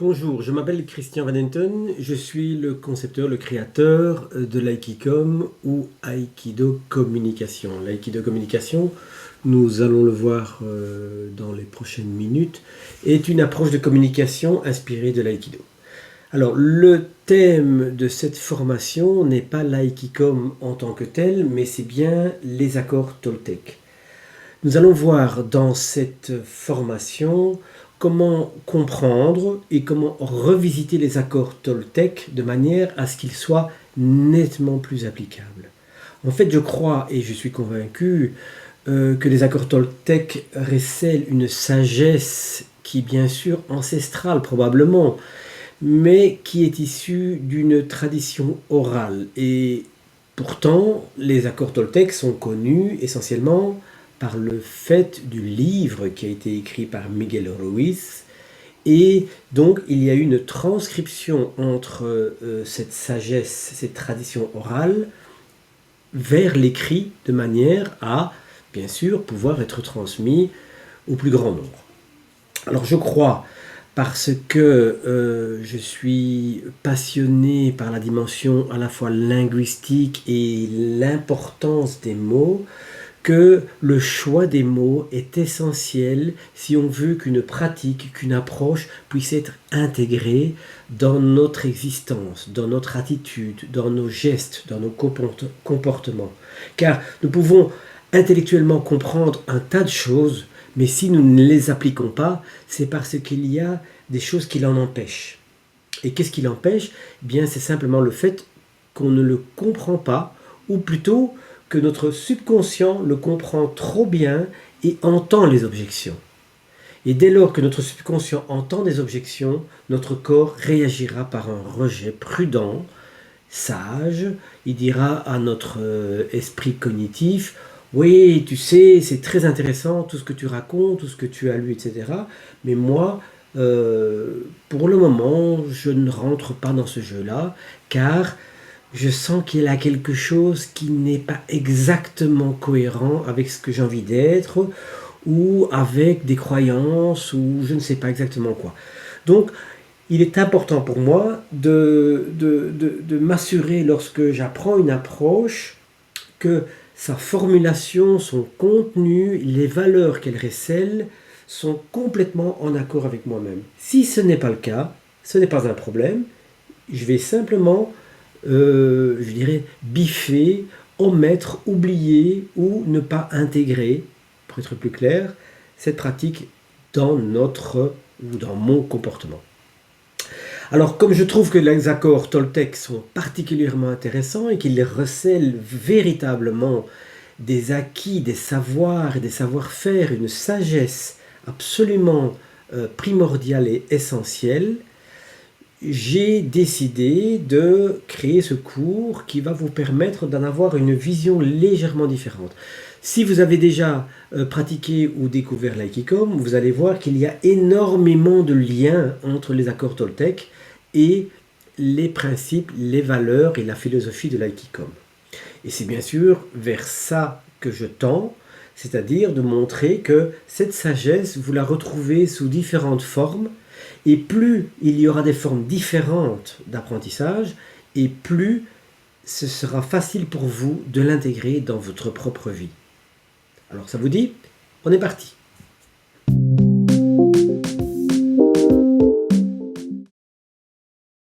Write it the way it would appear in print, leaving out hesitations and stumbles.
Bonjour, je m'appelle Christian Van Enten, je suis le concepteur, le créateur de l'Aikicom ou Aikido Communication. L'Aikido Communication, nous allons le voir dans les prochaines minutes, est une approche de communication inspirée de l'Aikido. Alors, le thème de cette formation n'est pas l'Aikicom en tant que tel, mais c'est bien les accords Toltec. Nous allons voir dans cette formation comment comprendre et comment revisiter les accords Toltec de manière à ce qu'ils soient nettement plus applicables. En fait, je crois et je suis convaincu que les accords Toltec recèlent une sagesse qui est bien sûr ancestrale probablement, mais qui est issue d'une tradition orale. Et pourtant, les accords Toltec sont connus essentiellement par le fait du livre qui a été écrit par Miguel Ruiz. Et donc, il y a eu une transcription entre cette sagesse, cette tradition orale, vers l'écrit, de manière à, bien sûr, pouvoir être transmis au plus grand nombre. Alors, je crois, parce que je suis passionné par la dimension à la fois linguistique et l'importance des mots, que le choix des mots est essentiel si on veut qu'une pratique, qu'une approche puisse être intégrée dans notre existence, dans notre attitude, dans nos gestes, dans nos comportements. Car nous pouvons intellectuellement comprendre un tas de choses, mais si nous ne les appliquons pas, c'est parce qu'il y a des choses qui l'en empêchent. Et qu'est-ce qui l'empêche? Eh bien, c'est simplement le fait qu'on ne le comprend pas, ou plutôt que notre subconscient le comprend trop bien et entend les objections. Et dès lors que notre subconscient entend des objections, notre corps réagira par un rejet prudent, sage. Il dira à notre esprit cognitif: oui, tu sais, c'est très intéressant tout ce que tu racontes, tout ce que tu as lu, etc. Mais moi, pour le moment, je ne rentre pas dans ce jeu-là, car je sens qu'il y a quelque chose qui n'est pas exactement cohérent avec ce que j'ai envie d'être, ou avec des croyances, ou je ne sais pas exactement quoi. Donc, il est important pour moi de m'assurer, lorsque j'apprends une approche, que sa formulation, son contenu, les valeurs qu'elle recèle sont complètement en accord avec moi-même. Si ce n'est pas le cas, ce n'est pas un problème. Je vais simplement, je dirais, biffer, omettre, oublier ou ne pas intégrer, pour être plus clair, cette pratique dans notre ou dans mon comportement. Alors, comme je trouve que les accords Toltec sont particulièrement intéressants et qu'ils recèlent véritablement des acquis, des savoirs et des savoir-faire, une sagesse absolument primordiale et essentielle, j'ai décidé de créer ce cours qui va vous permettre d'en avoir une vision légèrement différente. Si vous avez déjà pratiqué ou découvert l'Aikicom, vous allez voir qu'il y a énormément de liens entre les accords Toltec et les principes, les valeurs et la philosophie de l'Aikicom. Et c'est bien sûr vers ça que je tends, c'est-à-dire de montrer que cette sagesse, vous la retrouvez sous différentes formes, et plus il y aura des formes différentes d'apprentissage, et plus ce sera facile pour vous de l'intégrer dans votre propre vie. Alors ça vous dit? On est parti!